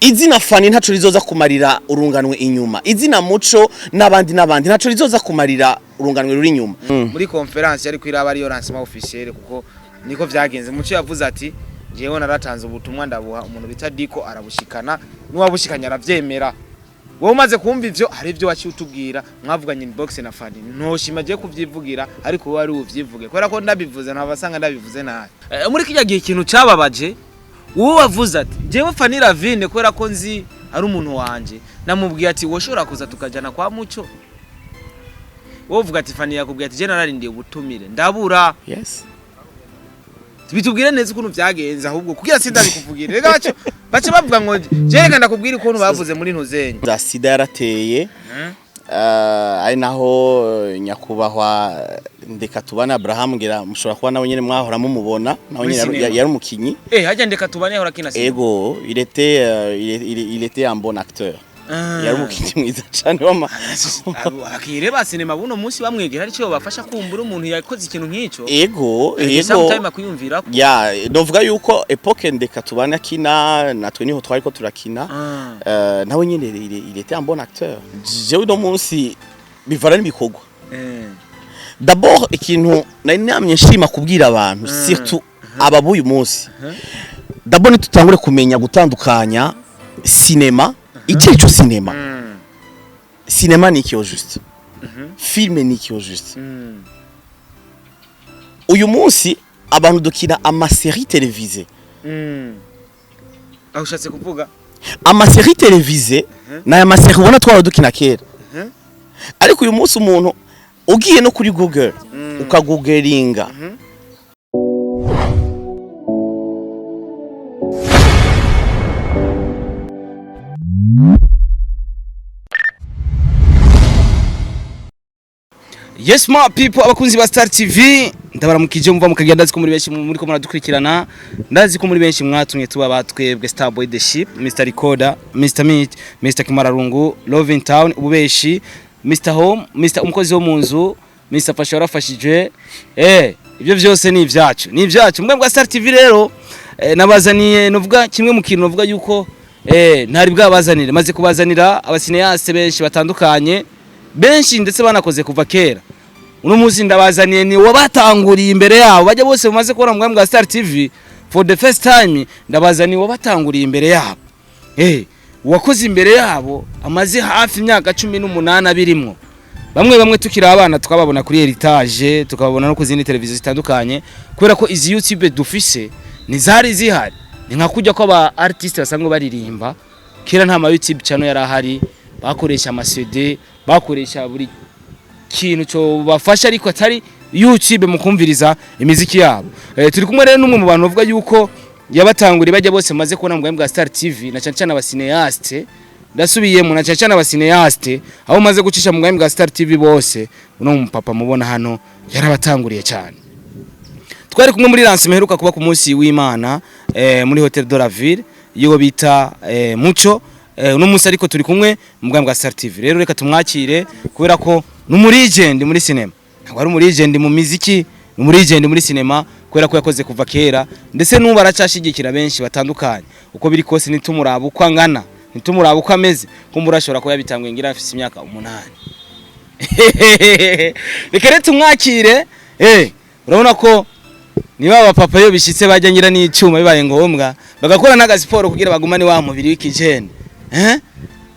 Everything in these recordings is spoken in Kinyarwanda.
izina Fani ntaco rizoza kumarira urunganwe inyuma, izina Muco n'abandi ntaco rizoza kumarira urunganwe ruri inyuma. Muri conference yari kwiraba ari yo lancement officiel kuko niko vyagenze. Muco yavuze ati jewe naratanze ubutumwa ndabuha umuntu bita Diko arabushikana n'uwabushikanya aravyemera. Wowe umaze kumva ivyo hari ivyo waci utubwira mwavuganye inbox na Fani ntoshima je kuvyivugira ariko wari uvyivuge kubera ko ndabivuze ntabasanga ndabivuze nabi. Muri kijya gihe ikintu cababaje wowe wavuze ati jewe Fani Ravine kubera ko nzi ari umuntu wanje namubwiye ati woshobora kuza tukajana kwa Muco. Wowe uvuga ati Fani yakubwiye ati je nararindiye ubutumire ndabura. Yes. Bitubwire neza ukuntu vyagenze ahubwo kugira sindabikuvugire. Rega bace bavuga ngo je reka ndakubwira ukuntu bavuze muri ntuzenye. Za sida yarateye. Ari naho nyakubahwa Ndeka Tubane Abraham ngira mushobora kuba nawe nyene mwahora mumubona nawe nyene yari umukinyi. Hajya Ndeka Tubane ahora kina sida. Ego, il était un bon acteur. Yari umukinyi mwiza cyane wama. Akireba sinema buno munsi bamwegera ari cyo bafasha kumbura umuntu yakoze ikintu nk'ico. Ego. Sometime akuyumvira ko. Ya, novuga yuko epoque Ndeka Tubane akina natwe niho twari ko turakina. Nawe nyene il était un bon acteur. Jewe do munsi bivara n'ibikogwa. D'abord ikintu nari namye nshima kubwira abantu surtout ababuye umunsi. D'abord nitutangure kumenya gutandukanya cinema ico cinema. Cinema ni iki juste. Film ni iki juste. Uyu munsi abantu dukina ama série télévisée. Aho ushatse kuvuga ama série télévisée na ama série ubona twara dukina kera. Ariko uyu munsi umuntu ugiye no kuri Google ukagooglinga Yes my people abakunzi ba Star TV ndabaramukije mva mukagenda ndazi ko muri benshi muri ko muradukurikirana ndazi ko muri benshi mwatumye tuba batwebwe Star Boy the Ship Mr Recorder Mr Meat Mr Kimararungu Love in Town ububeshi Mr Home Mr umukozi wo munzu Mr Fasha warafashije ibyo byose ni ibyacu mbwa bwa Star TV rero nabazaniye novuga kimwe mu kintu novuga yuko ntari bwabazanire maze kubazanira abasineyaste benshi batandukanye benshi ndetse banakoze kuva kera uno munsi ndabazaniye ni wabatanguriye imbere yabo bajya bose bamaze kubona mu bwa Star TV for the first time ndabazaniye wabatanguriye imbere yabo wakoze imbere yabo amaze hafi imyaka 18 abirimwo bamwe tukira abana tukababona kuri heritage tukababona no kuzindi televiziyo zitandukanye kubera ko izi YouTube dufise ni zari zihari ni nka kujya ko aba artiste basanzwe baririmba kera nta ma YouTube channel yarahari bakoresha ama CD bakoresha buri kintu cyo bafasha ariko atari YouTube mu kumviriza imiziki yabo turi kumwe rero n'umwe mu bantu bavuga yuko yabatanguri bajya bose maze kubona mu bwa Star TV na cyane abasineyaste ndasubiyemo na cyane abasineyaste aho maze gucisha mu bwa Star TV bose uno mu papa mubona hano yarabatanguriye cyane twari kumwe muri lancement heruka kuba ku munsi w'Imana muri Hotel de la Ville yiwo bita Muco uno munsi ariko turi kumwe mu bwa Star TV rero reka tumwakire kubera ko numuri legend muri cinema ntabwo ari muri legend mu muziki numuri legend muri cinema kubera ko yakoze kuva kera ndetse n'ubu aracashigikira benshi batandukanye uko biri kose nitumuraba uko angana nitumuraba uko ameze kumbura ashobora ko yabitangwe ngira afite imyaka 8 reka rero tumwakire urabona ko niba abapapa yo bishitse bajya ngira n'icuma bibaye ngombwa bagakora naga siporo kugira bagumane wa mubiri w'ikijene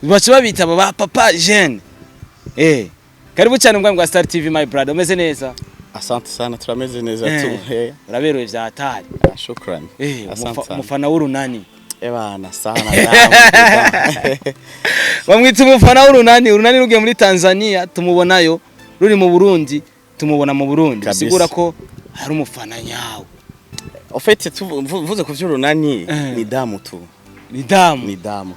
bacha babita baba papa jeune karibu cyane mbwa Star TV my brother umeze neza. Asante sana turameze neza tu uraberewe vya hatari. Shukrani. Mufana w'urunani bana sana bamwita umufana w'urunani rugiye muri Tanzania tumubonayo ruri mu Burundi tumubona mu Burundi sigura ko hari umufana nyawo en fait tuvuze ku vy'urunani ni damu tu ni damu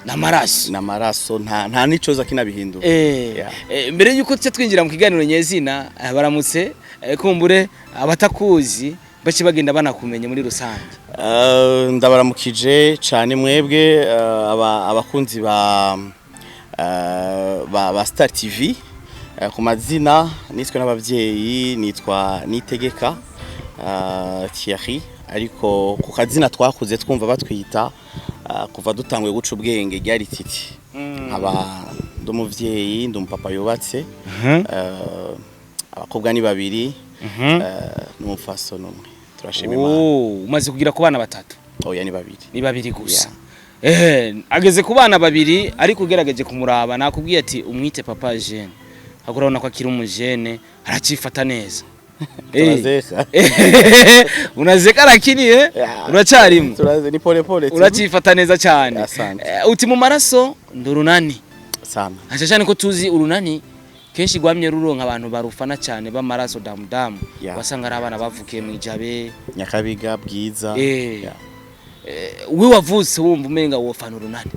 namaraso nta nicoza kinabihindura mbere yuko tse twinjira mu kiganiro nyezina baramutse kumbure abatakuzi baci bagenda banakumenye muri rusange ndabaramukije cyane mwebwe abakunzi ba Star TV ku mazina nitwe n'abavyeyi nitwa Nitegeka Thierry ariko ku kazina twakuze twumva batwita kuva dutanguye guca ubwenge ryari titi aba ndumuvyeyi ndumupapa yubatse abakobwa ni babiri n'umufaso numwe turashima Imana. Umaze kugira ku bana batatu? Oya ni babiri. Ni babiri gusa. Ageze ku bana babiri ariko ugerageje kumuraba nakubwiye ati umwite papa Jeune. Agurabona ko akiri umujene aracifata neza. Turazeka. Unazeka lakini uracarimo. Turaze ni pole pole. Uracifata neza cyane. Uti mu maraso ndurunani. Sana. Ashashane ko tuzi urunani kenshi gwamye ruronka abantu barufana cyane bamaraso damudamu wasanga ari abana bavukiye mu Ijabe Nyakabiga Bwiza we wavutse wumva umenga wofana urunani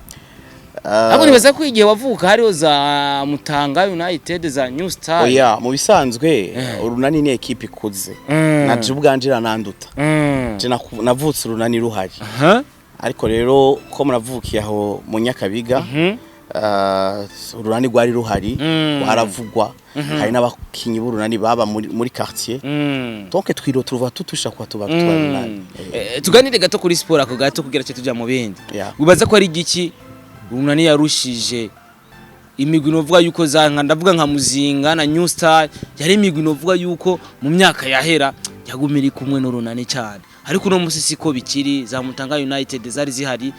abo nibaza ko igihe wavuka hariho za Mutanga United za New Star oya mu bisanzwe urunani ni equipe ikuze naje ubwanjira nanduta je navutse urunani ruhari ariko rero ko muravukiye aho mu Nyakabiga urunani rwari ruhari waravugwa hari n'abakinyi b'urunani baba muri quartier donc twiro turuva tutusha kwa tuba twarunani tuganire gato kuri sport ako gato kugira cyo tuja mu bindi ubaza ko ari igiki urunani yarushije imigwi novuga yuko zanka ndavuga nka Muzinga na New Star yari imigwi novuga yuko mu myaka yahera yagumira kumwe n'urunani cyane ariko no musisi ko bikiri za Mutanga United zari zihari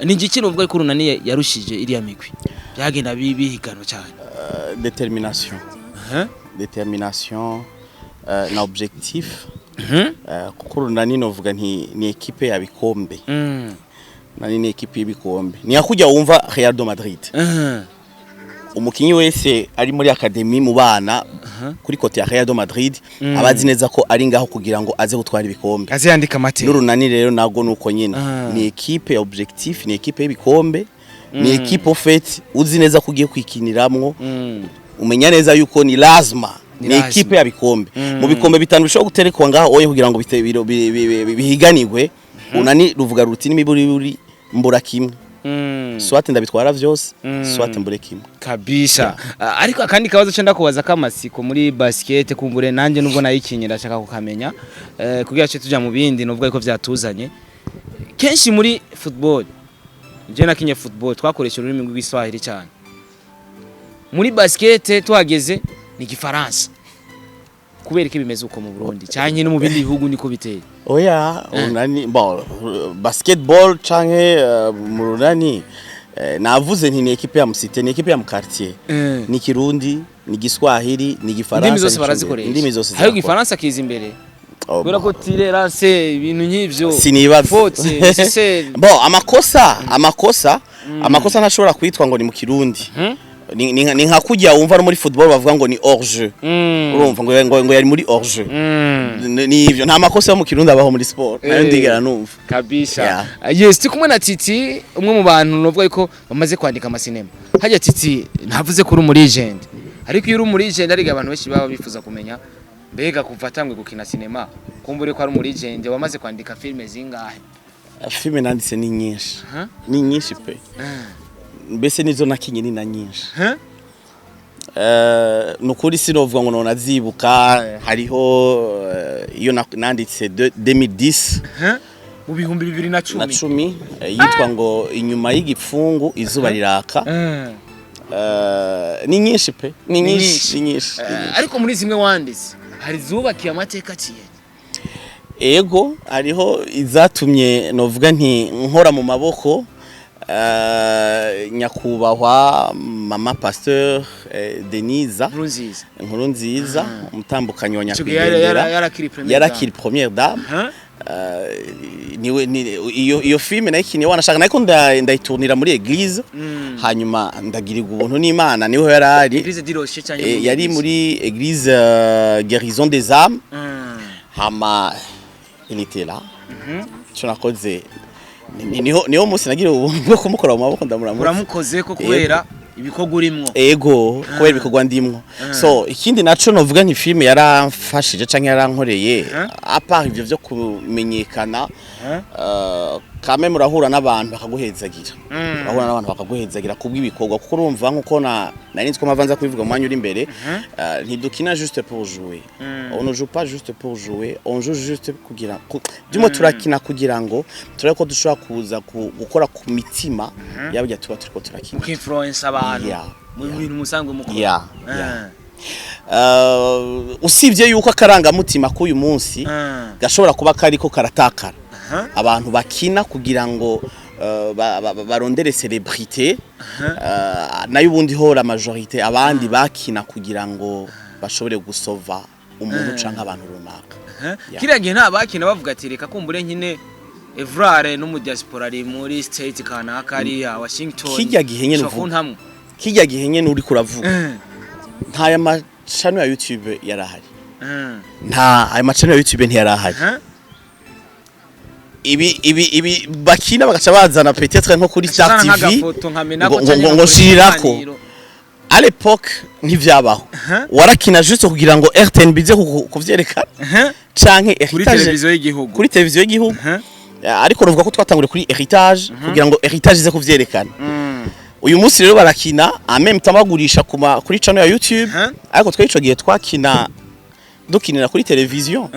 ni igiki novuga ko urunani yarushije iriya migwi byagenda bihigano cyane détermination détermination na objectif kuko urunani novuga ni equipe ya bikombe nani ni equipe y'ibikombe ni yakujya wumva Real de Madrid umukinyi wese ari muri academy mu bana kuri kote ya Real de Madrid abazi neza ko ari ngaho kugira ngo aze gutwara ibikombe aze yandika amate n'urunani rero nago nuko nyine ni equipe ya objectif ni equipe y'ibikombe ni equipe fait uzi neza kugiye kwikiniramwo umenya neza yuko ni lazima ni equipe ya bikombe mu bikombe bitanu bishobora guterekwa ngaho oye kugira ngo bihiganirwe unani ruvuga ruti n'imiburi mbura kimwe swate ndabitwara vyose swate mbure kimwe kabisha ariko akandi kabazo cyo ndakubaza kamasiko muri basket kumbure nanje nubwo nayikinyira ashaka kukamenya kugira cyo tuja mu bindi nubwo ko vyatuzanye kenshi muri football je nakinye football twakoresha ururimi rw'Iswahili cyane muri basket twageze ni Gifaransa kubera ko bimeze uko mu Burundi cyane no mu bindi bihugu niko biteye oya unani bon basketball canke mu runani navuze nti ni equipe ya musite ni equipe ya mu quartier ni Kirundi ni Giswahili ni Gifaransa indimi zose barazikoresha indimi zose hayo Gifaransa kiza imbere kubera ko tirerance ibintu nk'ivyo sinibaza bon amakosa ntashobora kwitwa ngo ni mu Kirundi ni nka kujya wumva no muri football bavuga ngo ni hors jeu urumva ngo yari muri hors jeu ni ivyo nta makosa yo mu Kirundi abaho muri sport nayo ndigera numva kabisha yes tikumwe na Titi umwe mu bantu novuga ko bamaze kwandika amasinema hajya Titi ntavuze ko uri muri legend ariko iyo uri muri legend ari abantu benshi baba bifuza kumenya mbega kuva tangwe gukina sinema kumbure ko ari muri legend wamaze kwandika filme zingahe filme nanditse ni nyinshi pe mbese nizo nakinye ni na nyinshi nukuri sinovuga ngo nona zibuka hariho iyo nanditse 2010 mu bihumbi 2010 yitwa ngo inyuma y'igipfungu izuba riraka ni nyinshi pe ni nyinshi ariko muri zimwe wanditse hari zubakiye amateka ciye ego hariho izatumye novuga nti nkora mu maboko nyakubahwa mama pasteur Denise Nkurunziza umutambukanyi wa nyakwigendera yarakiri première dame iyo filme nayikiniye wanashaka nako ndayiturnira muri église hanyuma ndagirirwa ubuntu n'Imana niho yari muri église guérison des âmes hama il était là cyo nakoze niho musi nagira ubwo kumukora mu maboko uramukoze ko kubera ibikogwa urimwo ego kubera ibikogwa ndimwo so ikindi naco novuga nti filme yaramfashije canke yarankoreye apart ivyo byo kumenyekana kame murahura n'abantu bakaguhezagira urahura n'abantu bakaguhezagira kubw'ibikorwa kuko urumva nkuko nari nzi ko mavanza kubivuga mu mwanya uri imbere ntidukina juste pour jouer on ne joue pas juste pour jouer on joue juste kugira byumo turakina kugira ngo turebe ko dushobora kuza gukora ku mitima yabya tuba turiko turakina ku influence abantu mu bintu musanzwe mukora usibye yuko akarangamutima k'uyu munsi gashobora kuba kariko karatakara abantu bakina kugira ngo barondere celebrité nayo ubundi hora majorité abandi bakina kugira ngo bashobore gusova umuntu canka abantu runaka kiriya gihe nta bakina bavuga ati reka kumbure nkine Evrare no mu diaspora ari muri state kanaka ari ya Washington kijya gihe nyene uvuga kijya gihe nyene uri kuravuga nta ya machano ya YouTube yarahari nta aya machano ya YouTube ntiyarahari ibi bakina bagaca bazana peut-être nko kuri Star TV ngo shirirako à l'époque ntivyabaho warakina juste kugira ngo RTN bize kuvyerekana canke heritage kuri televiziyo y'igihugu ariko ruvuga ko twatangure kuri heritage kugira ngo heritage ize kuvyerekana uyu munsi rero barakina en même temps bagurisha kuri channel ya YouTube ariko twico gihe twakina dukinira kuri televiziyo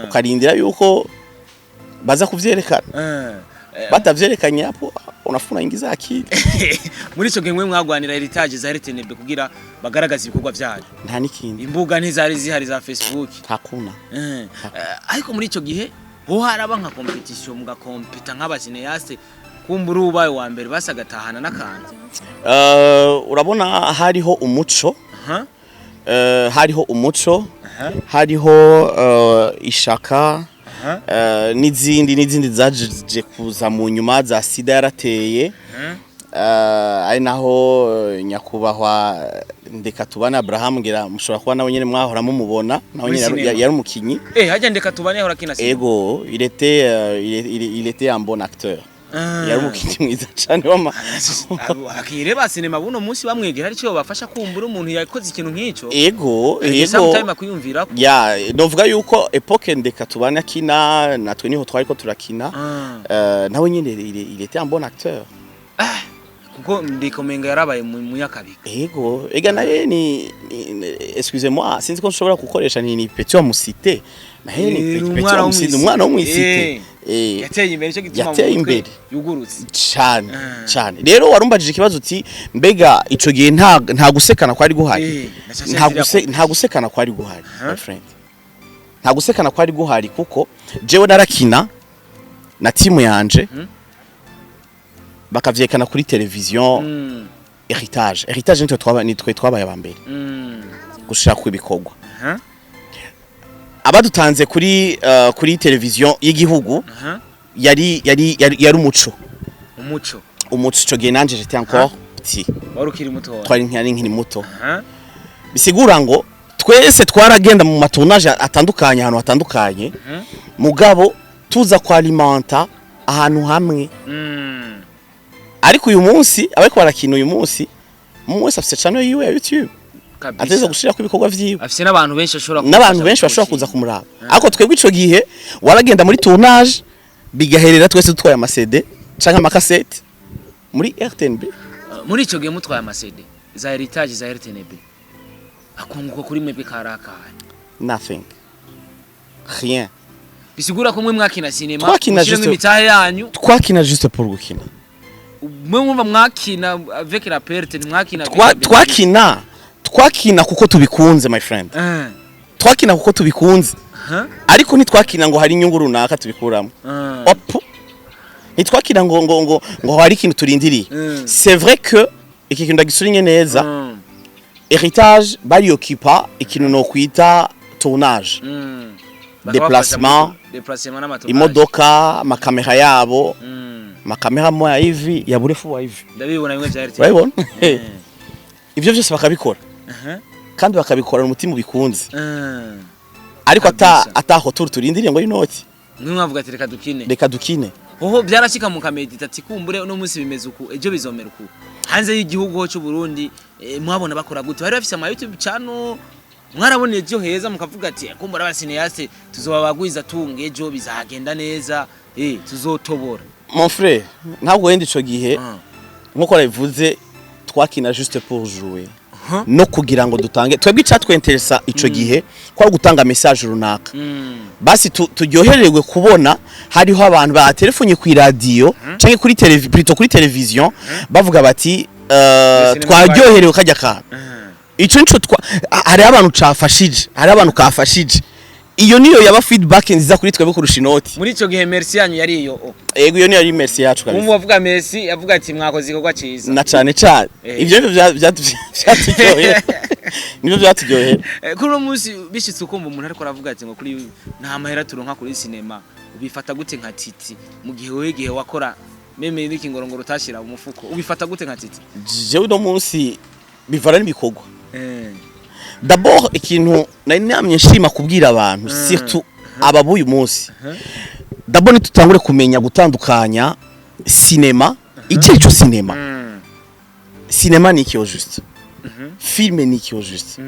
ukarindira yuko baza kuvyerekana batavyerekanye hapo unafuna ingiza akili muri ico gihe mwagwanira heritage za RTNB kugira bagaragaza ibikorwa byayo nta nikindi imbuga ntizari zihari za Facebook hakuna ariko muri ico gihe ho haraba nka competition mugakompeta nk'abacineaste kumbura ubaye wa mbere basagatahana nakanze urabona hariho umuco hariho ishaka n'izindi zaje kuza mu nyuma za sida yarateye ari naho nyakubahwa ndeka tubana Abraham ngira mushobora kuba nawe nyene mwahora mumubona nawe nyene yari umukinyi hajya ndeka tubane yahora kina sida ego il était un bon acteur yari umukinyi mwiza cyane wama akireba sinema buno munsi bamwegera ari cyo bafasha kumbura umuntu yakoze ikintu nk'ico ego sometime akuyumvira ya novuga yuko epoque ndeka tubana kina natwe niho twari ko turakina nawe nyene il était un bon acteur kuko ndikomenga yarabaye mu yakabika ego ega naye ni excusez-moi sinzi ko nshobora gukoresha ni petit mu cité naye ni petit umwana wo mu cité yateye imbere cyo gituma mu yugurutse cyane rero warumbajije ikibazo uti mbega ico gihe nta gusekana kwari guhari nta gusekana kwari guhari my friend nta gusekana kwari guhari kuko jewe narakina na timu yanje bakavyekana kuri televiziyo heritage nitwe twabaye abambere gushaka kubikorwa abadutanze kuri televiziyo y'igihugu yari umuco ico gihe nanje j'étais encore petit warukiri muto twari nkiri muto bisigura ngo twese twaragenda mu matournage atandukanye ahantu hatandukanye mugabo tuza kwalimenta ahantu hamwe ariko uyu munsi abariko barakina uyu munsi wese afite channel yiwe ya YouTube ateza gushira ku bikorwa vyiwe afite n'abantu benshi bashobora kuza kumuraba ariko twebwe ico gihe waragenda muri tournage bigaherera twese dutwaye amasede canke amakasete muri RTNB muri ico gihe mutwaye amasede za heritage za RTNB akunguko kuri mwebwe karakaye nothing rien bisigura ko mwe mwakina cinema mushiremo imitahe yanyu twakina juste pour gukina mwe mwumva mwakina avec la perte mwakina twakina kuko tubikunze my friend twakina kuko tubikunze ariko ntitwakina ngo hari inyungu runaka tubikuramo ntitwakina ngo hari ikintu turindiriye c'est vrai que iki kintu ndagisuriye neza heritage bari occupa ikintu no kwita tournage déplacement imodoka amakamera yabo makamera moya hivi ya burefu wa hivi ndabibona bimwe bya RTN urabibona ivyo byose bakabikora kandi bakabikora umutima ubikunze ariko ataho turindiriye ngo inoti mwe mwavuga ati reka dukine oho byarashika mu kamedita ati kumbure no munsi bimeze uku ejo bizomera uku hanze y'igihugu cyo Burundi mwabona bakora gute bari bafise ama YouTube channel mwaraboneye ejo heza mukavuga ati kumbura abasineyaste tuzobabagwiza tunga ejo bizagenda neza tuzotobora mon frère ntabwo wenda ico gihe nkuko rabivuze twakina juste pour jouer no kugira ngo dutange twebwe icatwenteresa ico gihe kwa gutanga message runaka basi turyohererwe kubona hariho abantu ba telefonye ku radio canke kuri kuri television bavuga bati twaryoherewe kajya kana ico nico hari abantu cafashije hari abantu kafashije iyo niyo yaba feedback nziza kuri twebwe kurusha inoti muri ico gihe merci yanyu yari iyo yego iyo niyo yari merci yacu kabisa bavuga merci yavuga ati mwakoze ikorwa ciza na cane ivyo byatujyohera nibyo byatujyohera kuri uno munsi bishitse ukumva umuntu ariko aravuga ati ngo kuri nta mahera turonka kuri cinema ubifata gute nka Titi mu gihe wegihe wakora meme n'iki ngorongoro utashira umufuko ubifata gute nka Titi jewe no munsi bivara n'ibikogwa d'abord ikintu nari namye nshima kubwira abantu surtout ababuye umunsi d'abord nitutangure kumenya gutandukanya cinema ico cinema cinema ni iki juste film ni iki juste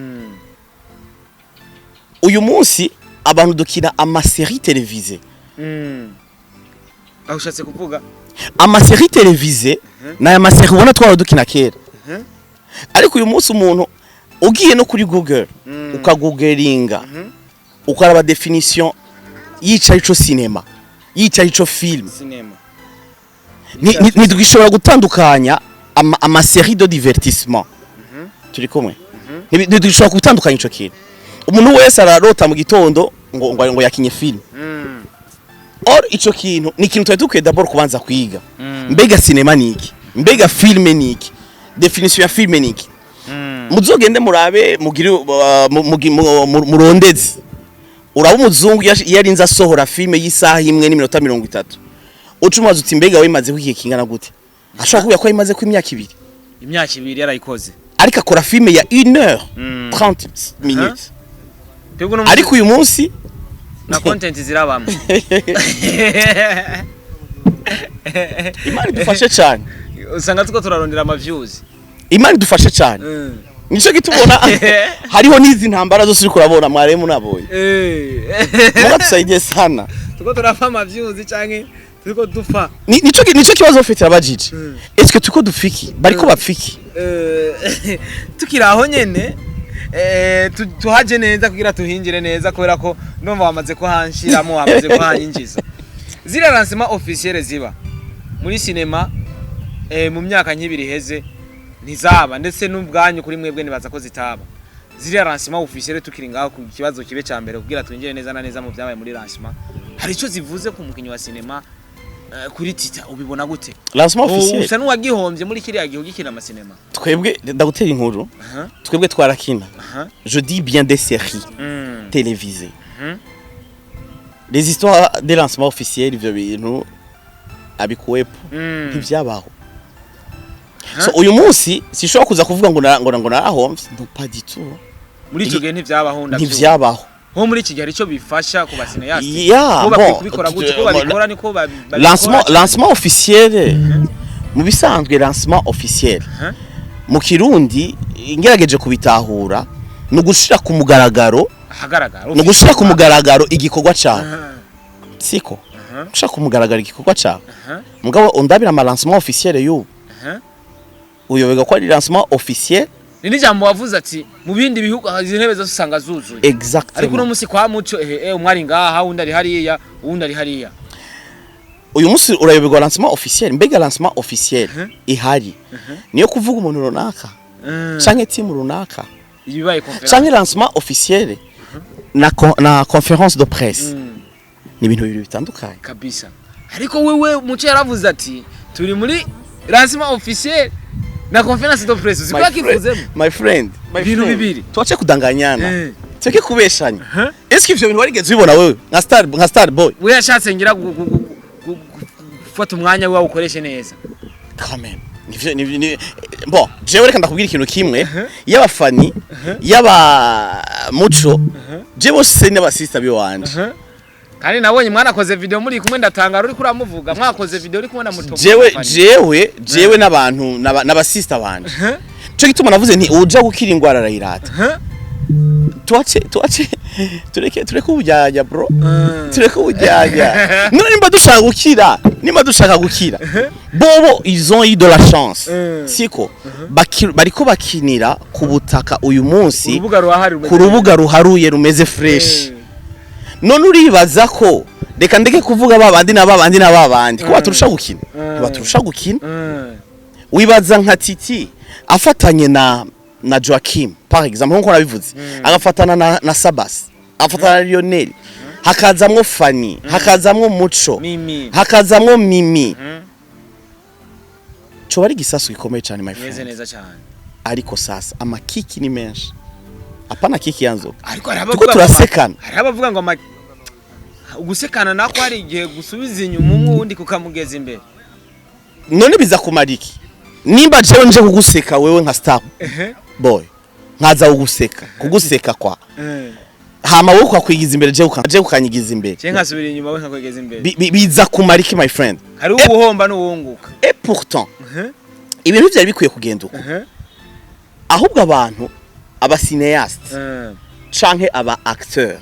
uyu munsi abantu dukina ama série télévisée aho ushatse kuvuga ama série télévisée na ama série ubona twara dukina kera ariko uyu munsi umuntu ugiye no kuri Google ukagooglinga ukaraba definition yica ico cinema yica ico film ni twishobora gutandukanya ama série de divertissement turi kumwe ni twishobora gutandukanya ico kintu umuntu wese ararota mu gitondo ngo yakinye film or ico kintu ni kintu twatuke d'abord kubanza kwiga mbega cinema niki mbega film niki definition ya film niki muzogende murabe mugire murondeze uraba umuzungu yarinze asohora filme y'isaha imwe n'iminota 30 ucumaze uti mbega wimaze kwiye kingana gute ashaka kuya ko imaze ku imyaka 2 yarayikoze ariko akora filme ya 1h30 minutes ariko uyu munsi na content zirabamwe Imana dufashe cyane usanga tuko turarondera ama views Imana dufashe cyane nico gitubona hariho nizi ntambara zose uri kurabona mwaremu naboye muga tusaidie sana tuko turafa ama views canke tuko dufa nico kibazo ufite abajije est-ce tuko dufiki bariko bapfiki tukiraho nyene tuhaje neza kugira tuhinjire neza kubera ko ndumva wamaze ko hanshiramo wamaze ko hanyinjiza zira lancement officiel ziba muri cinema mu myaka nk'ibiri heze ntizaba ndetse n'ubwanyu kuri mwebwe nibaza ko zitaba zira lancement officiel tukiri ngaho ku kibazo kibe ca mbere kugira twinjire neza na neza mu byabaye muri lancement hari ico zivuze ku mukinyi wa cinema kuri Tita ubibona gute lancement officiel usa n'uwagihombye muri kiriya gihe ugikina ama cinema twebwe ndagutera inkuru twebwe twarakina je dis bien des séries télévisées les histoires des lancements officiels ivyo bintu abikuwepo ntivyabaho so uyu munsi sishobora kuza kuvuga ngo narahombye non pas du tout muri ico gihe ntivyabaho ntivyabaho ho muri iki gihe arico bifasha ku basineyasti ko bakubikora gute ko babikora niko lancement officiel mu bisanzwe lancement officiel mu Kirundi ingerageje kubitahura no gushira ku mugaragaro no gushira ku mugaragaro igikorwa cyawe siko gushira ku mugaragaro igikorwa cyawe mugabo undabira ama lancement officiel y'ubu uyobega ko ari lancement officiel ni jambo wavuze ati mu bindi bihugu intebe zose usanga zuzuye exactement ariko no musi kwa muco umwari ngaha wundi ari hariya wundi ari hariya uyu musi urayoberwa lancement officiel mbega lancement officiel ihari niyo kuvuga umuntu runaka canke team runaka ibibaye conference canke lancement officiel na conférence de presse ni ibintu bibiri bitandukanye kabisa ariko wewe muco yaravuze ati turi muri lancement officiel na conférence de presse uzikwa kivuzemo my friend bintu bibiri twache kudanganyana teke kubeshanya est-ce que ivyo bintu warigeze ubibona wewe nka star boy we yashatse ngira gufata umwanya wawe ukoreshe neza quand même bon jewe reka ndakubwira ikintu kimwe y'abafani y'aba muco je bose n'abasista biwanje kandi nabonye mwana akoze video muri kumwe ndatangara uri kuramuvuga mwakoze video uri kumwe na muto jewe n'abantu n'abasista banje cyo gituma navuze nti uja gukira ingwara arayirata tuache tureke ubujyajya bro tureke ubujyajya none nimba dushaka gukira bobo ils ont eu de la chance siko bariko bakinira ku butaka uyu munsi ku rubuga ruharuye rumeze fresh none uribaza ko reka ndeke kuvuga babandi ko baturusha gukina wibaza nka Titi afatanye na Joachim par exemple nko nabivuze agafatana na Sabas afatana na Lionel hakazamwo Fanny hakazamwo Muco hakazamwo Mimi cyo bari gisasu gikomeye cyane my friend neza cyane ariko sasa amakiki ni menshi apana kiki yanzo ariko tuko turasekana hari abavuga ngo ugusekana nako hari igihe gusubiza inyuma umwe wundi kukamugeza imbere none biza kumariki nimba jewe nje kuguseka wewe nka star boy nkaza kuguseka kwa hama wowe kwakwigiza imbere je ukanyigiza imbere je nkasubira inyuma we nkakwegeza imbere biza kumariki my friend hari ubuhomba n'uwunguka et pourtant ibintu byari bikwiye kugenda uko ahubwo abantu aba cinéaste canke aba acteur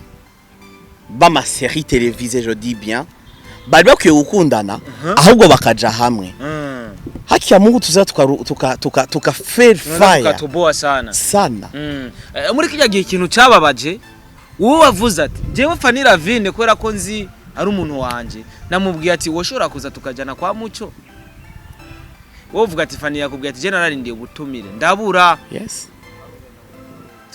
bama série télévisée je dis bien bari bakwiye gukundana ahubwo bakaja hamwe haki ya Mungu tuza tuka fair fire tukatoboa sana muri kijya gihe ikintu cyababaje wowe wavuze ati jewe Fanny Ravine kwera ko nzi ari umuntu wanje namubwiye ati woshora kuza tukajana kwa Muco wowe uvuga ati Fanny yakubwiye ati je nararindiye gutumire ndabura yes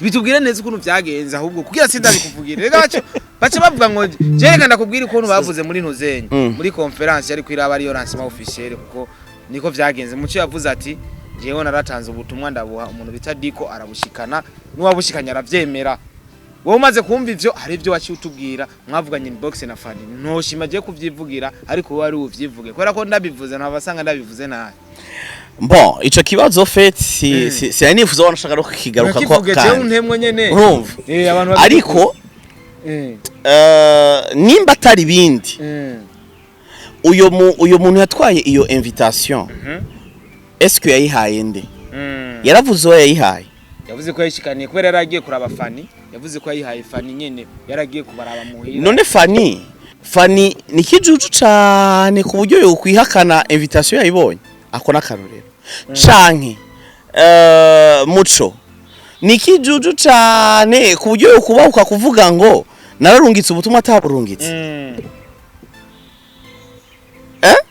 bitubwire neza ukuntu byagenze ahubwo kugira sindabikuvugire rega bace bavuga ngo je reka ndakubwira ukuntu bavuze muri ntuzenye muri conference yari kwiraba ari yo lancement officiel kuko niko byagenze Muco yavuze ati jewe naratanze ubutumwa ndabuha umuntu bita Diko arabushikana n'uwabushikanya aravyemera wowe umaze kumva ivyo hari ivyo waci utubwira mwavuganye inbox na Fanny ntoshima je kuvyivugira ariko wari uvyivuge kwera ko ndabivuze nabasanga ndabivuze naye bon ico kibazo fait si nifuza wanashaka ro kigaruka ko kandi ntemwe nyene abantu ariko nimba atari bindi uyo muntu yatwaye iyo invitation est-ce que yayihaye nde yaravuze oya yayihaye yavuze ko yishikaniye kubera yaragiye kuraba Fanny yavuze ko yayihaye Fanny nyene yaragiye kubaraba muhira none Fanny ni kijuju cyane ku buryo yo kwihakana invitation yayibonye ako nakarorero canke Muco ni kijuju cyane ku buryo yo kubahuka kuvuga ngo nararungitse ubutumwa ataburungitse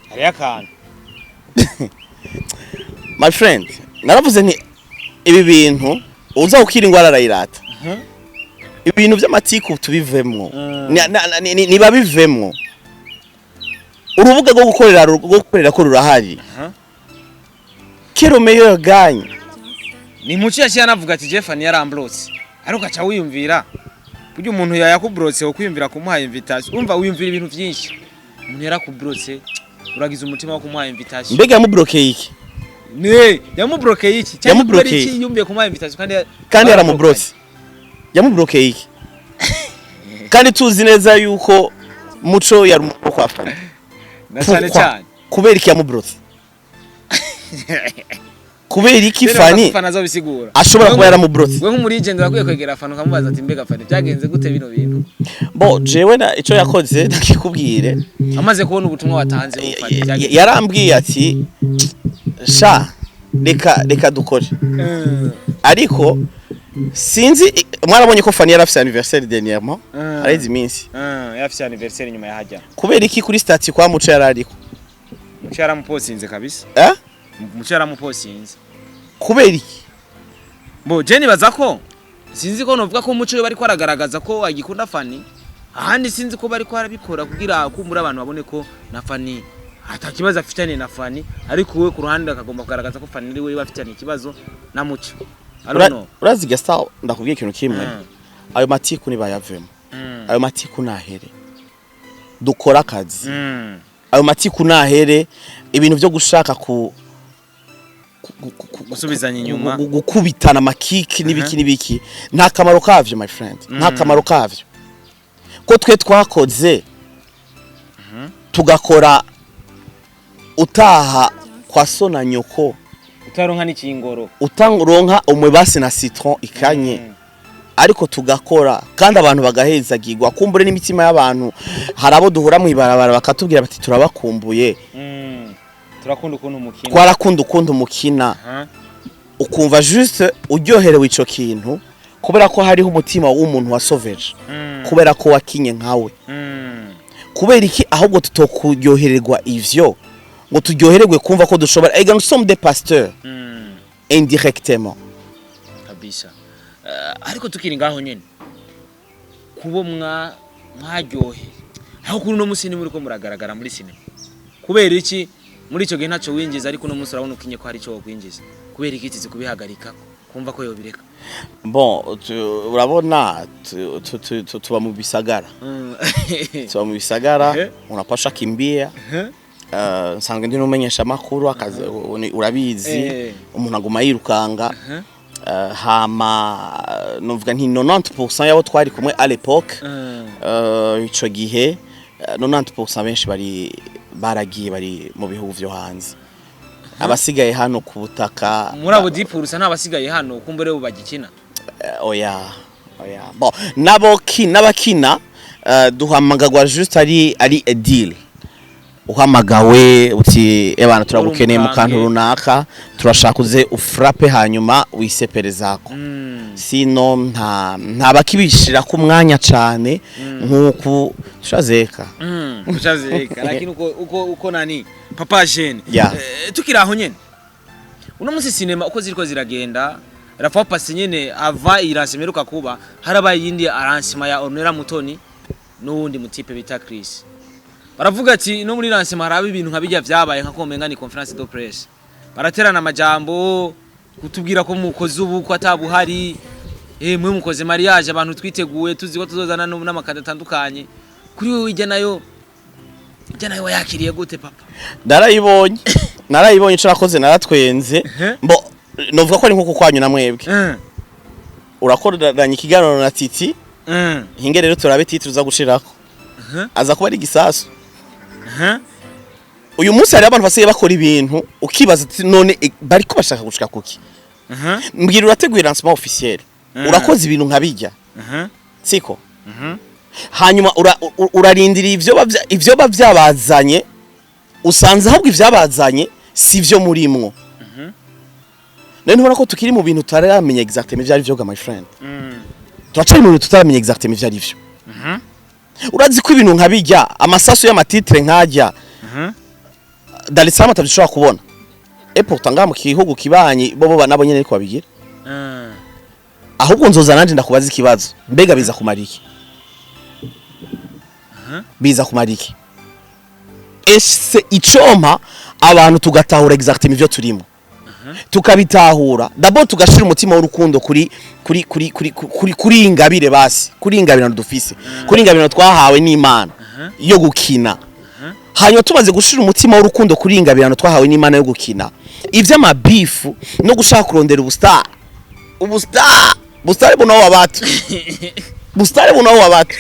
hari akana my friend naravuze nti ibi bintu uza ukira ingwara arayirata ibintu by'amatiku tubivemwo niba bivemwo urubuga rwo gukorera ko rurahari kero meyo ganye ni Muco yashya navuga ati je Fanny yaramblotse ariko aca wiyumvira buryo umuntu yayakubrotse wo kwiyumvira kumuha invitation umva wiyumvira ibintu byinshi umuntu yarakubrotse uragize umutima wo kumuha invitation mbega yamubrokeye iki yamubrokeye iki cyangwa iki yumbiye kumuha invitation kandi yaramubrotse yamubrokeye iki kandi tuzi neza yuko Muco yari umuko kwa Fanny na cyane kubera iki yamubrotse kubera iki Fanny ashobora kuba yaramubrotse we nk'umurigende wakwiye kwegera Fanny ukamubaza ati mbega Fanny byagenze gute bino bintu bo jewe na ico yakoze ndakikubwire amaze kubona ubutumwa watanze yarambwiye ati sha reka dukore ariko sinzi mwarabonye ko Fanny yarafise anniversaire dernièrement arezi iminsi yarafise anniversaire nyuma yahajya kubera iki kuri statut kwa Muco yarariko Muco yaramuposinze kabisa Muco yaramuposinze kubera iki bo je nibaza ko sinzi ko novuga ko Muco bari kwaragaragaza ko agikunda Fanny ahandi sinzi ko bari kwarabikora kugira kumura abantu babone ko na Fanny atakibazo afitanye na Fanny ariko we ku ruhande akagomba kugaragaza ko Fanny ari we bafitanye ikibazo na Muco urazi gasta ndakubwiye ikintu kimwe ayo matiku nibayavemo ayo matiku nahere dukora akazi ayo matiku nahere ibintu byo gushaka gusubizanya inyuma gukubitana makiki nibiki nta kamaro kavyo my friend nta kamaro kavyo ko twe twakoze tugakora utaha kwa sona nyoko utaronka n'ikingoro utanguronka umwe basi na citron ikanye ariko tugakora kandi abantu bagahezagirwa kumbure n'imitima y'abantu harabo duhura mu ibarabara bakatubwira bati turabakumbuye turakunda ukuntu mukina twarakunda ukuntu mukina ukumva juste uryoherewe ico kintu kubera ko hariho umutima w'umuntu wasoveje kubera ko wakinye nkawe kubera iki ahubwo tutokuryohererwa ivyo ngo turyohererwe kumva ko dushobora ega nous sommes des pasteurs indirectement kabisa ariko tukiri ngaho nyene kubo mwaryohe aho kuri no musini muri ko muragaragara muri sinema kubera iki muri ico gihe ntaco winjiza ariko no musi urabona ukinye ko hari ico wokwinjiza kubera iki tizi kubihagarika kumva ko yobireka bon urabona tuba mu bisagara tuba mu bisagara unapasha kimbia nsanzwe ndi numenyesha makuru akazi urabizi umuntu aguma yirukanga hama novuga nti 90% yabo twari kumwe à l'époque ico gihe 90% benshi baragiye bari mu bihugu vyo hanze abasigaye hano ku butaka muri abo dipurusa ntabasigaye hano kumbere ubagikina oya bon n'abakina duhamagagwa juste ari a deal uhamagawe uti ebana turagukeneye mu kantu runaka turashaka uze ufrappe hanyuma wiseperezako sino nta bakibishira ku mwanya cyane nkuko tushazeka lakini uko nani papa Jeune tukiraho nyene uno musi sinema uko ziriko ziragenda rafa pasi nyene ava iransemeruka kuba harabaye yindi aransima ya Ornella Mutoni n'uwundi mutipe bita Chris baravuga ati no muri ransima haraba ibintu nkabijya vyabaye nka komenga ni conference de presse baraterana amajambo kutubwira ko mukozi ubu ko atabuhari mwe mukoze mariage abantu twiteguye tuzi ko tuzozana n'amakada atandukanye kuri wewe ijya nayo wayakiriye gute papa narayibonye carakoze naratwenze mbo novuga ko ari nkuko kwanyu na mwebwe urakoranye ikiganiro na Titi hinge rero turabe Titi uza gushirako aza kuba ari gisasu uyu munsi hari abantu basiye bakora ibintu ukibaza none bariko bashaka gushika kuki mbwira urateguye lancement officiel urakoze ibintu nkabijya siko hanyuma urarindira ivyo bavyabazanye usanze ahubwo ivyabazanye sivyo murimwo none ubona ko tukiri mu bintu tutaramenya exactement ivyari vyo my friend turacari mu bintu tutaramenya exactement ivyari vyo urazi ko ibintu nkabijya amasasu y'amatitre nkajya Dar es Salaam tabishobora kubona pourtant ngaha mu gihugu kibanyi bo nabo nyene ariko babigira ahubwo nzoza nanje ndakubaza ikibazo mbega biza kumara iki biza kumara iki ese icoma abantu tugatahura exactement ivyo turimo tukabitahura d'abord tugashira umutima w'urukundo kuri ingabire basi kuri ingabire dufise kuri ingabire twahawe n'Imana yo gukina hanyuma tumaze gushira umutima w'urukundo kuri ingabire twahawe n'Imana yo gukina ivy'amabifu no gushaka kurondera ubustare buno wabatu bustare buno wabatu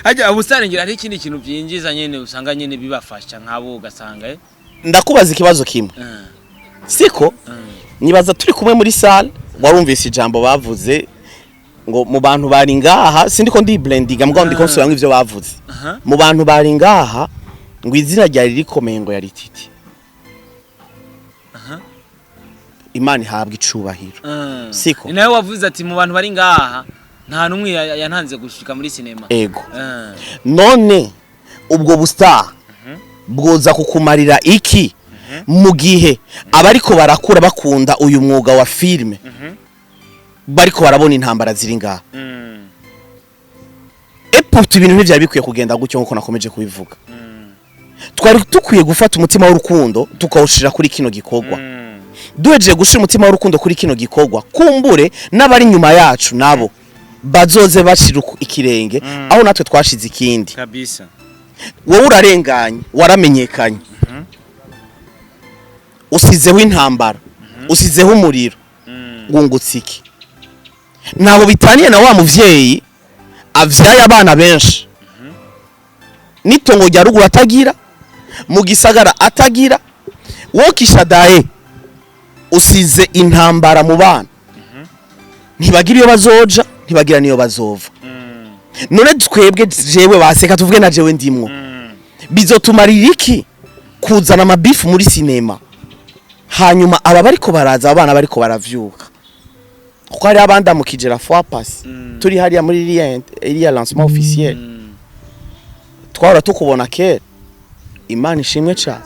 haja ubustare ngira ari ikindi kintu byinjiza nyene usanga nyene bibafasha nkabo ugasanga ndakubaza ikibazo kimwe siko nibaza turi kumwe muri salle warumvise ijambo bavuze ngo mu bantu bari ngaha sindiko ndi blendinga mbwa ndi konsubira ngivyo bavuze mu bantu bari ngaha ngo izina ryari rikomeye ngo yari Titi Imana ihabwa icubahiro siko nawe wavuze ati mu bantu bari ngaha nta numwe yantanze gushika muri sinema ego none ubwo bustar bwoza kukumarira iki mu gihe abariko barakura bakunda uyu mwuga wa filme bariko barabona intambara ziri ngaha pourtant ibintu ntivyari bikwiye kugenda gutyo nkuko nakomeje kubivuga twari dukwiye gufata umutima w'urukundo tukawushira kuri kino gikorwa duhejeje gushira umutima w'urukundo kuri kino gikorwa kumbure n'abari nyuma yacu nabo bazoze bashira ikirenge aho natwe twashize ikindi kabisa wowe urarenganye waramenyekanye usizeho intambara usizeho umuriro wungutse iki nabo bitaniye na wa muvyeyi avyaye abana benshi nitongo rya ruguru atagira mu gisagara atagira wokishadaye usize intambara mu bana ntibagira iyo bazoja ntibagira niyo bazova none twebwe jewe baseka tuvuge na jewe ndimwo bizotumarira iki kuzana amabifu muri sinema hanyuma aba bariko baraza abana bariko baravyuka kuko hari abandi amukije la fois passe turi hariya muri iriya lancement officiel twara tukubona kera Imana ishimwe cyane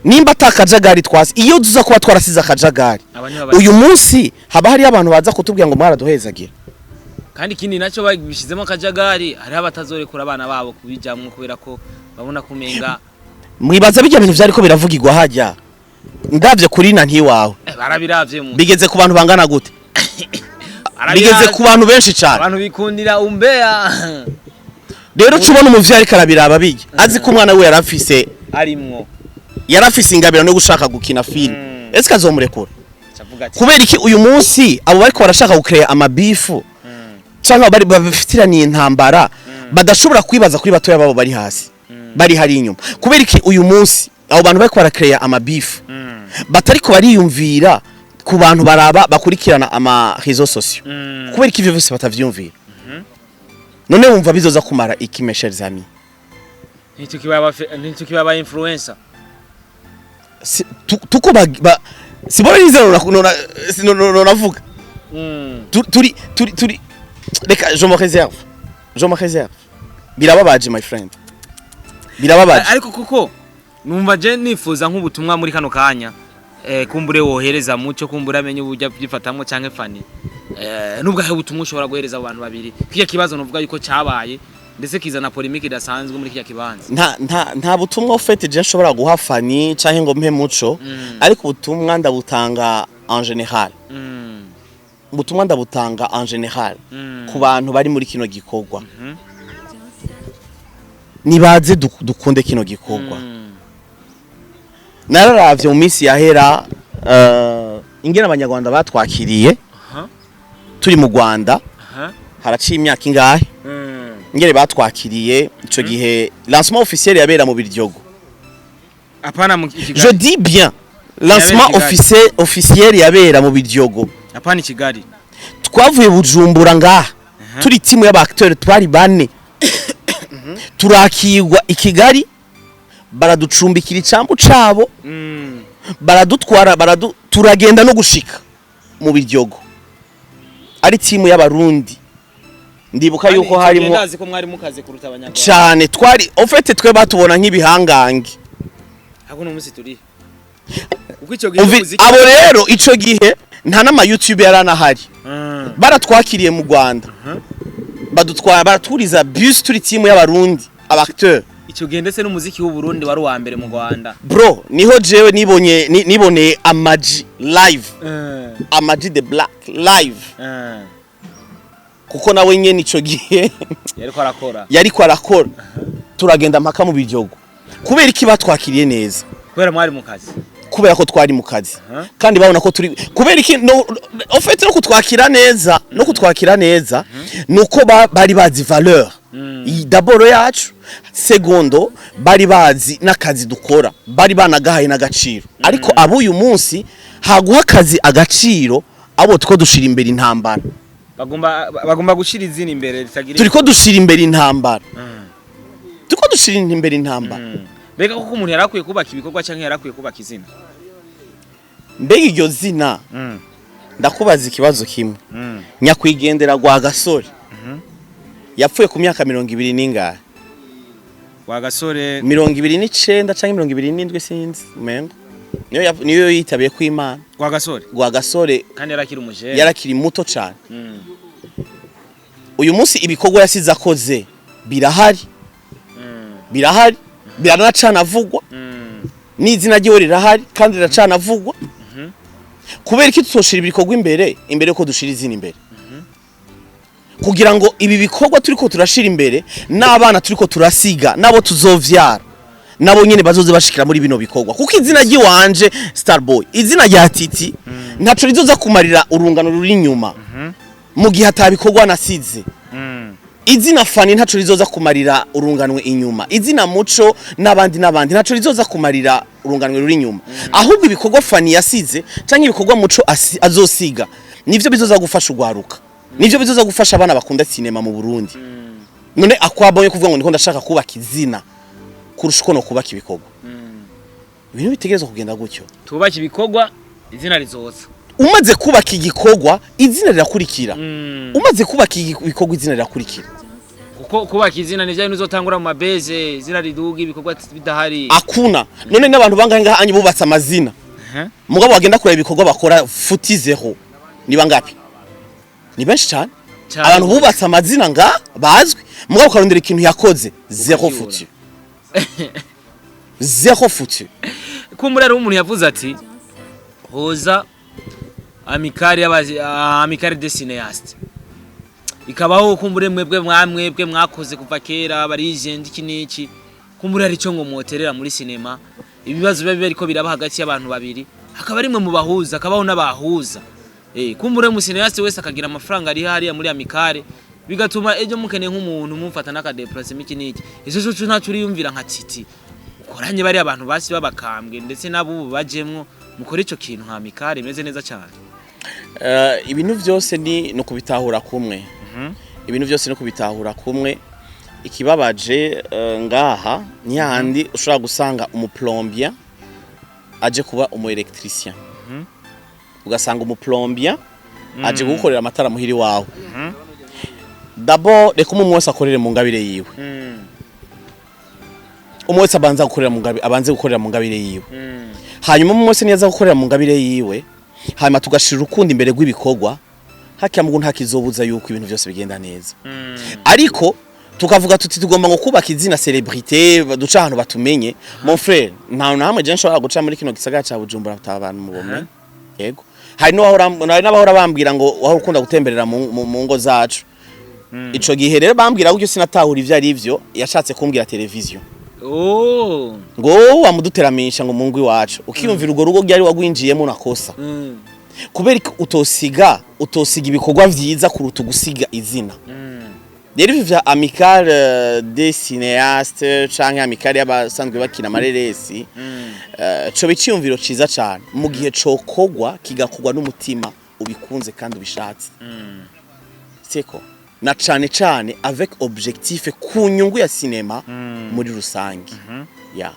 nimba atakajagari twasi iyo tuza kuba twarasize akajagari uyu munsi haba hari abantu baza kutubwira ngo mwaraduhezagira kandi ikindi nacyo babishizemo akajagari hari abatazorekura abana babo kubijamwe kubera ko babona kumenga mwibaza bijya bintu vyariko biravugirwa hajya ndavye kuri na ntiwawe barabiravye mu bigeze ku bantu bangana gute bigeze ku bantu benshi cyane abantu bikundira umbea rero cubona umuvyari karabiraba bige azi ko umwana we yarafise arimwo yarafise ingabiro no gushaka gukina film ese kazomurekura kubera iki uyu munsi abo bariko barashaka gukrea amabifu cyangwa bari bafitiraniye intambara badashobora kwibaza kuri batoya babo bari hasi bari hari inyuma kubera iki uyu munsi abo bantu bariko barakrea amabifu batariko bariyumvira ku bantu baraba bakurikirana ama réseaux sociaux kubera iki ivyo byose batavyumvira none wumva bizoza kumara iki mes amis ntitukibaba influencer tuko sibora nizero navuga turi reka je me réserve birababaje my friend birababaje ariko kuko numva je nifuza nk'ubutumwa muri kano kanya kumbure wohereza muco kumbura amenye ubujya byifatamwe canke fani nubwo aho butumwa ushobora guhereza abantu babiri kiya kibazo nuvuga yuko cyabaye ndetse kizana polemique idasanzwe muri kiya kibanza nta butumwa ufite je nshobora guha fani canke ngo mpe muco ariko ubutumwa ndabutanga en général ubutumwa ndabutanga en général ku bantu bari muri kino gikorwa nibaze dukunde kino gikorwa nararavye mu minsi yahera ingena abanyarwanda batwakiriye turi mu Rwanda haraciye imyaka ingahe ngere batwakiriye ico gihe lancement officiel yabera mu Biryogo apana mu Kigali je dis bien lancement officiel yabera mu Biryogo apana Kigali twavuye Bujumbura ngaha turi timu y'abacteurs twari bane turakirwa i Kigali baraducumbikira icambu cabo baradutwara turagenda no gushika mu Biryogo ari timu y'abarundi ndibuka yuko harimo ndazi ko mwari mukaze kuruta abanyarwanda cyane twari ofete twe batubona nk'ibihangange hako no musi turi uko ico gihe muziki abo rero ico gihe nta nama YouTube yaranahari baratwakiriye mu Rwanda badutwara baraturiza bus turi timu y'abarundi abacteurs ico gihe ndetse n'umuziki w'u Burundi wari wa mbere mu Rwanda bro niho jewe nibone Amaji live Amaji the Black live kuko nawe nyene ico gihe yariko arakora turagenda mpaka mu Biryogo kubera iki batwakiriye neza kubera mwari mu kazi kubera ko twari mu kazi kandi babona ko turi kubera iki ofete no kutwakira neza nuko bari bazi valeur d'abord yacu secondo bari bazi n'akazi dukora bari banagahaye n'agaciro ariko abo uyu munsi haguha akazi agaciro abo tuko dushira imbere intambara bagomba gushira izina imbere ritagira turiko dushira imbere intambara tuko dushira imbere intambara mbega kuko umuntu yarakwiye kubaka ibikorwa canke yarakwiye kubaka izina mbega iryo zina ndakubaza ikibazo kimwe nyakwigendera gwa gasore yapfuye ku myaka 20 n'ingahe gwa gasore 29 canke 27 sinzi umengo niyo yitabiye ku Imana gwa gasore kandi yarakiri muto cyane uyu munsi ibikorwa yasize akoze birahari biranacana vugwa n'izina ryiwe rirahari kandi riracana vugwa kubera iki tutoshira ibikorwa imbere ko dushira izina imbere kugira ngo ibi bikorwa turiko turashira imbere n'abana turiko turasiga nabo tuzovyara nabo nyene bazoze bashikira muri bino bikorwa kuko izina ryiwanje Starboy izina rya Titi ntaco rizoza kumarira urungano ruri inyuma mu gihe atabikorwa nasize izina Fani ntaco rizoza kumarira urunganwe inyuma izina Muco n'abandi ntaco rizoza kumarira urunganwe ruri inyuma ahubwo ibikorwa Fani yasize canke ibikorwa Muco azosiga nivyo bizoza gufasha ugwaruka nivyo bizoza gufasha abana bakunda cinema mu Burundi none akwabonye kuvuga ngo ndiko ndashaka kubaka izina kurusha uko no kubaka ibikorwa ibintu bitegerezwa kugenda gutyo tubaka ibikorwa izina rizoza umaze kubaka igikorwa izina rirakurikira umaze kubaka ibikorwa izina rirakurikira kuko kubaka izina nivyo uzotangura mu mabeze izina riduga ibikorwa bidahari akuna none n'abantu bangahe ngaha bubatse amazina mugabo wagenda kureba ibikorwa bakora futi zero ni bangapi ni benshi cyane abantu bubatse amazina nga bazwi mugabo karondera ikintu yakoze zero futi zero futi kumbura rero umuntu yavuze ati hoza amicale des cinéastes ikabaho kumbure mwebwe mwakoze kuva kera barigende iki kumbura ari cyo ngo moterera muri cinema ibibazo biba ariko biraba hagati y'abantu babiri hakaba rimwe mu bahuza akabaho n'abahuza kumbure mu cinéaste wese akagira amafaranga ari hariya muri amicale bigatuma ejo mukeneye nk'umuntu mumfata n'akadeplacement iki izo cyo nta turi yumvira nka titi ukoranye bari abantu basi babakambwe ndetse nabo bajemwo mukora ico kintu nka amicale imeze neza cyane ibintu byose ni no kubitahura kumwe ibintu byose no kubitahura kumwe ikibabaje ngaha ni handi ushobora gusanga umuplombier aje kuba umu electricien ugasanga umuplombier aje gukorera amatara muhiri wawe d'abord reka umwese akorere mu ngabire yiwe umwese abanze gukorera mu ngabire yiwe hanyuma umwese niyaza gukorera mu ngabire yiwe hanyuma tugashira urukundo imbere rw'ibikorwa hakiyamugu nta kizobuza yuko ibintu byose bigenda neza ariko tukavuga tuti tugomba ngo kubaka izina celebrité duca ahantu batumenye mon frère nta namwe je nshobora guca muri kino gisagara ca Bujumbura abantu mubomwe yego hari n'abahora bambwira ngo waho ukunda gutemberera mu ngo zacu ico gihe rero bambwira ko sinatahura ivyo ari ivyo yashatse kumbwira televiziyo ngo wamuduteramisha ngo mungwi wacu ukiyumvira ugo rugo ryari wagwinjiyemo nakosa kubera utosiga ibikorwa vyiza kuruta gusiga izina rero ivyo vya amicale des cinéastes canke amicale y'abasanzwe bakina amareresi co biciyumviro ciza cane mu gihe cokogwa kigakogwa n'umutima ubikunze kandi ubishatse seko na cane avec objectif ku nyungu ya cinema muri rusangi ya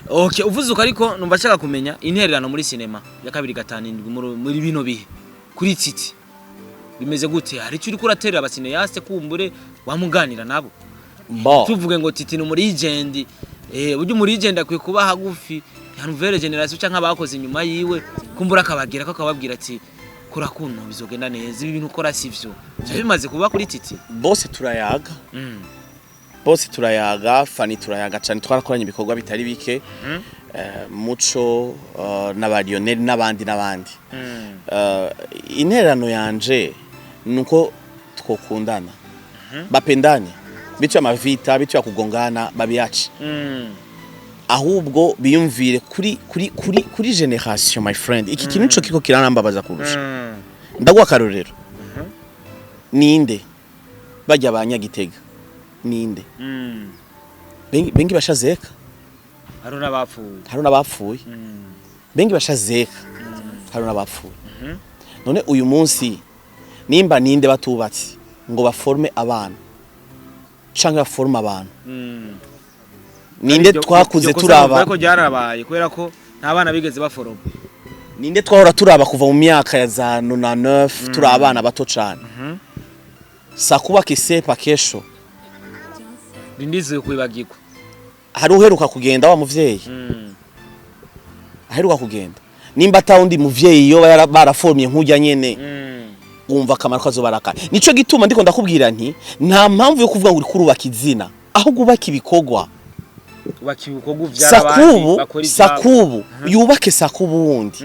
okay uvuze uko ariko numva nshaka kumenya intererano muri cinema ya 257 muri bino bihe kuri titi bimeze gute hari cyo uri kuraterera abacineaste kumbure wamuganira nabo tuvuge ngo titi no muri legend buryo muri legend akwiye kuba hagufi ya nouvelle generation canka abakoze inyuma yiwe kumbura akabagira ko akababwira ati kora kuntu bizogenda neza ibi bintu ukora sivyo bimaze kuba kuri titi bose turayaga fani turayaga cyane twarakoranye ibikorwa bitari bike muco n'abarioneri n'abandi intererano yanje nuko twokundana bapendane bityo amavita bityo kugongana babiyaci ahubwo biyumvire kuri generation my friend iki kintu cyo kiko kiranambabaza kurusha ndagwa karorero ninde bajya abanyagitega ninde bengi bashazeka haruna bapfuye bengi bashazeka haruna bapfuye none uyu munsi nimba ninde batubatse ngo baforme abana canke baforme abantu ninde twakuze turaba ko byarabaye kubera ko nta bana bigeze baforoma ninde twahora turaba kuva mu myaka ya za 99 turi abana bato cyane sakuba kisepa kesho bindize kwibagirwa hari uheruka kugenda wa muvyeyi aheruka kugenda nimba atawundi muvyeyi yo baraformye nkujya nyene umva kamaro kazobaraka nico gituma ndiko ndakubwira nti nta mpamvu yo kuvuga ngo uri kurubaka izina aho gubaka ibikogwa sakubu yubake sakubu wundi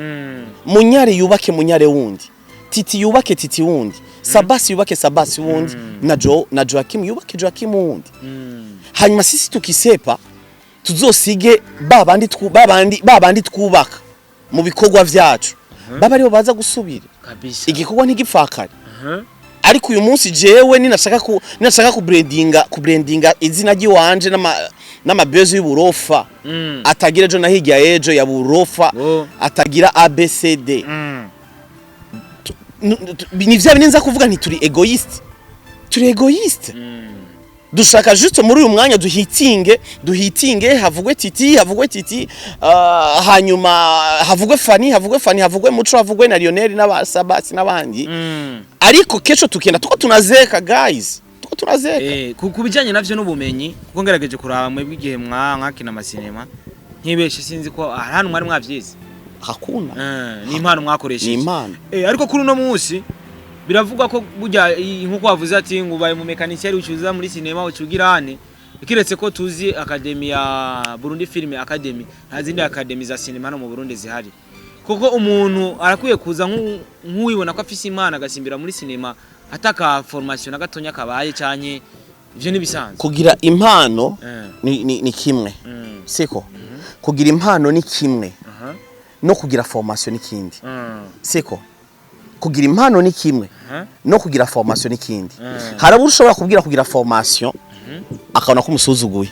munyare yubake munyare wundi titi yubake titi wundi sabasi yubake sabasi wundi na Joakim yubake Joakim wundi hanyuma sisi tukisepa tuzosige babandi twubaka mu bikogwa vyacu baba aribo baza gusubira igikogwa ntigipfakare ariko uyu munsi jewe ninashaka kubrandinga izina giwanje n'amabezi y'uburofa atagira ejo nahijya ejo ya burofa atagira ABCD ni vya binenza kuvuga nti turi egoiste dushaka juste muri uyu mwanya duhitinge havugwe titi hanyuma havugwe Fani havugwe Muco havugwe na Lionel n'abasabasi n'abandi ariko kesho tukenda tuko tunazeka guys tuko tunazeka kubijanye navyo n'ubumenyi kuko ngerageje kuraba mwebwe igihe mwakina amasinema ntibeshe sinzi ko ahantu mwari mwavyize hakuna ni impano mwakoresheje ni impano ariko kuri uno munsi biravuga ko burya nkuko wavuze ati ngo ubaye mu mekanisiyeri ucuza muri sinema ucugirane ikiretse ko tuzi academy ya Burundi Film Academy nta zindi academy za sinema no mu Burundi zihari kuko umuntu arakwiye kuza nk'uwibona ko afise imana agasimbira muri sinema ataka formation agatonya kabaye cyanye ivyo ni bisanzwe kugira impano ni kimwe siko kugira impano ni kimwe no kugira formation ni kindi siko kugira impano ni kimwe no kugira formation ni kindi harabo ushobora kugira formation akabona ko umusuzuguye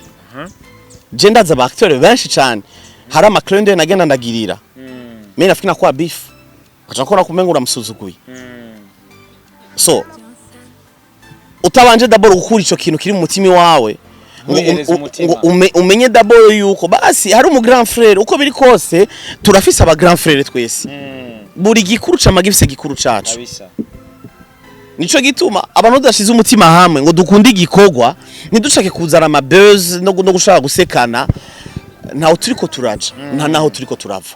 je ndaza ba acteurs benshi cyane hari ama client nagenda ndagirira mimi nafikina kwa beef akakona kumenga uramusuzuguye so utabanje d'abord gukura ico kintu kiri mu mutima wawe umenye d'abord yuko basi hari umu grand frère uko biri kose turafise aba grand frère twese buri gikuru camagifise gikuru cacu nico gituma abantu dashize umutima hamwe ngo dukunde igikorwa nidushake kuzana ama buzz no gushaka gusekana ntaho turiko turaja naho turiko turava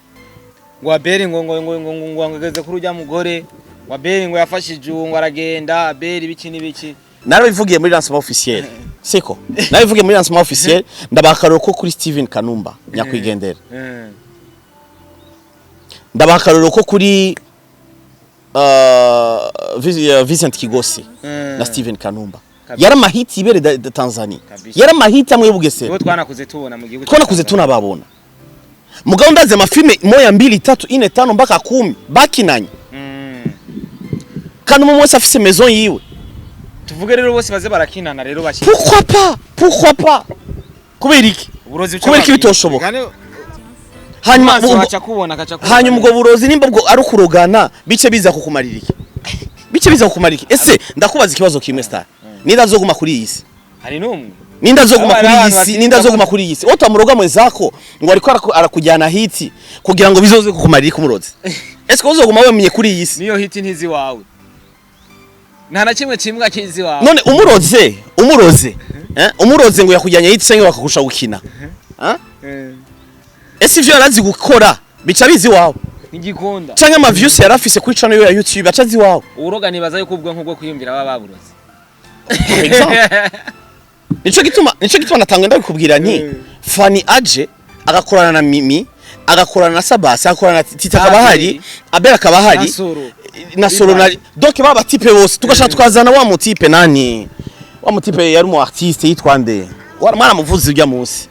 ngo abere ngo angageze kuri ujya mugore wabere ngo yafashije ngo aragenda abere biki nibiki narabivugiye muri lancement officiel siko narabivugiye muri lancement officiel ndabakaroro ko kuri Steven Kanumba nyakwigendera ndabakaroro ko kuri Vincent Kigosi na Steven Kanumba yara mahiti ibere da Tanzania yara mahiti amwe y'Ubugesera bo twanakuze tubona mu gihugu twanakuze tunababona mugabo ndaze amafilme 1 2 3 4 5 mpaka 10 bakinanye kandi umwe wese afise maison yiwe tuvuge rero bose baze barakinana rero bashye pourquoi pas kubera iki kubera iki bitoshoboka hanyuma ubwo burozi nimba bwo ari kurogana bice biza kukumarira iki ese ndakubaza ikibazo kimwe star ninda zoguma kuri iyi si hari numwe ninda zoguma kuri iyi si otamuroga mwezako ngo ariko arakujyana hiti kugira ngo bizoze kukumarira kumurozi ese ko uzoguma wemenye kuri iyi si niyo hiti ntizi wawe nta na kimwe kimbwa kizi wawe none umuroze ngo yakujyanye hiti cyangwa bakakusha gukina ese ivyo yarazi gukora bica bizi wawe ngikunda canke ama views yarafise kuri channel ya YouTube acazi wawe uroga nibaza yuko ubwo nk'ubwo kwiyumvira baburoze nico gituma natangwe ndabikubwira nti Fani aje agakorana na Mimi agakorana na Sabasi agakorana na Tita kabahari Abera kabahari na Solo na donc baba type bose tugashaka twazana wa mutipe nani wa mutipe yari mu artiste yitwa nde mwana muvuzi ujya munsi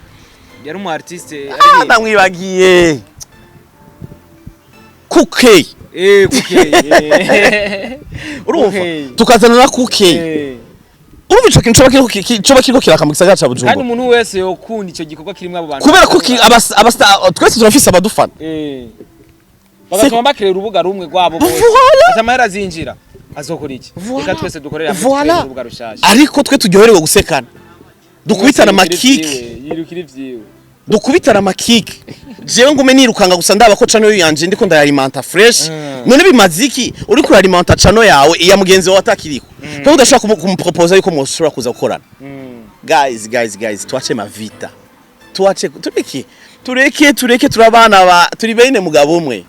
yari umu artiste ndamwibagiye Kuke urumva tukazana na Kuke urumva ico kintu coba kiriko kirakamugisagara ca Bujumbura kandi umuntu wese yokunda ico gikorwa kirimwe abo bantu kubera Kuke abasta twese turafise abadufana bagatuma bakire urubuga rumwe rwabo bose atamahera zinjira azokora iki reka twese dukorera urubuga rushasha ariko twe turyoherewe gusekana dukubitana makike yirukira ivyiwe dukubitana makike jewe ngume nirukanga gusa ndaba ko channel yanje ndiko ndayalimenta fresh none bimaziki uri kuralimenta channel yawe iya mugenzi wawe atakiriko ko udashaka kumupropose yuko mushobora kuza gukorana guys tuache mavita tuache tureke turabana turi bene mugabo umwe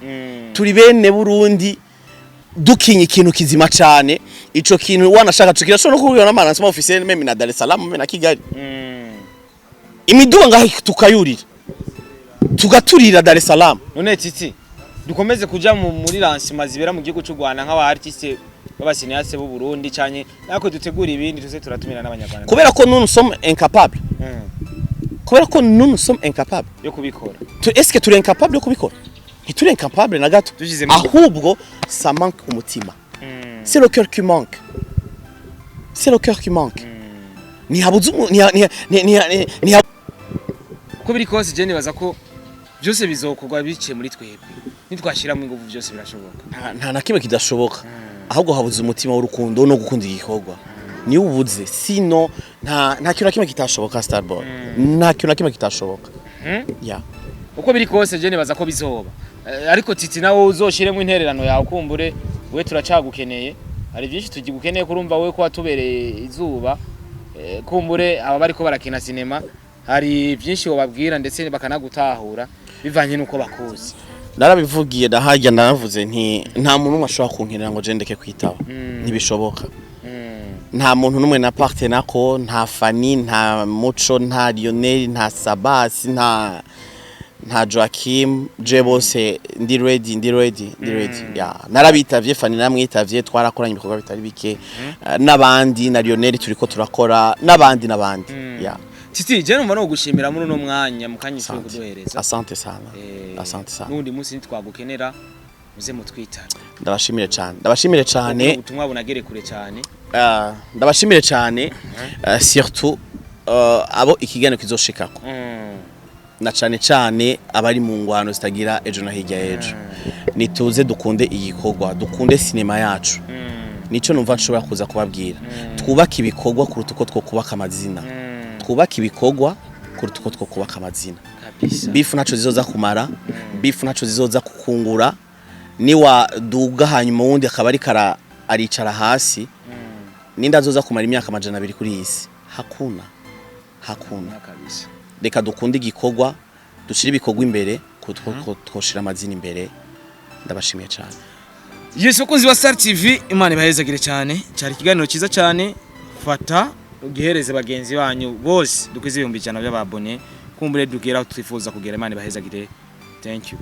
turi bene Burundi dukinye ikintu kizima cyane ico kintu wanashaka tukirashobora no kubibona na lancement officiel meme na Dar es Salaam meme na Kigali imiduga ngaho tukayurira tugaturira Dar es Salaam none titi dukomeze kuja muri lancement zibera mu gihugu cy'u Rwanda nk'aba artiste b'abasinyase b'u Burundi cyane nako dutegura ibindi tuze turatumira n'abanyarwanda kubera ko nous sommes incapables yo kubikora est-ce que tu es incapable yo kubikora ntituri incapable na gato ahubwo ça manque umutima c'est le cœur qui manque ni habuzu ko biri kose je nibaza ko byose bizokorwa biciye muri twebwe nitwashiramo ingufu byose birashoboka nta na kimwe kidashoboka ahubwo habuze umutima w'urukundo no gukunda igikorwa ni ubuze sino nta kintu na kimwe kitashoboka Starboy nta kintu na kimwe kitashoboka ya uko biri kose je nebaza ko bizoba ariko Titi nawe uzoshiremo intererano yawe kumbure we turacagukeneye hari byinshi tugigukeneye kurumva we ko watubereye izuba kumbure aba bariko barakina sinema hari byinshi wababwira ndetse bakanagutahura bivanye nuko bakuzi narabivugiye ndahajya naravuze nta muntu umwe ashobora kunkenera ngo je ndeke kwitaba ntibishoboka nta muntu numwe na partenaire ko nta Fani nta Muco nta Lionel nta Sabasi nta Joachim je bose ndi ready ya narabitavye Fani namwitavye twarakoranye ibikorwa bitari bike nabandi na Lionel turiko turakora nabandi ya Titi je numva no gushimira muri no mwanya mukanyisho kuduhereza asante sana nundi munsi nitwagukenera muze mutwitana ndabashimire cyane ubutumwa bunagere kure cyane ndabashimire cyane surtout abo ikiganiro kizoshikako na cyane abari mu ngwano zitagira ejo na hirya ejo nituze dukunde igikorwa dukunde sinema yacu nico numva nshobora kuza kubabwira twubaka ibikorwa kuruta uko two kubaka amazina twubaka ibikorwa kuruta uko two kubaka amazina bifu naco zizoza kumara bifu naco zizoza kukungura niwa duga hanyuma wundi akaba ari kara aricara hasi ninda azoza kumara imyaka 200 kuri isi hakuna kabisa reka dukunde igikorwa dushira ibikorwa imbere twoshira amazina imbere ndabashimiye cyane Yesu bakunzi wa Star TV Imana ibahezagire cyane cyari ikiganiro cyiza cyane fata ugihereze bagenzi banyu bose dukwize 100 by'ababone kumbure dukira twifuza kugera Imana ibahezagire thank you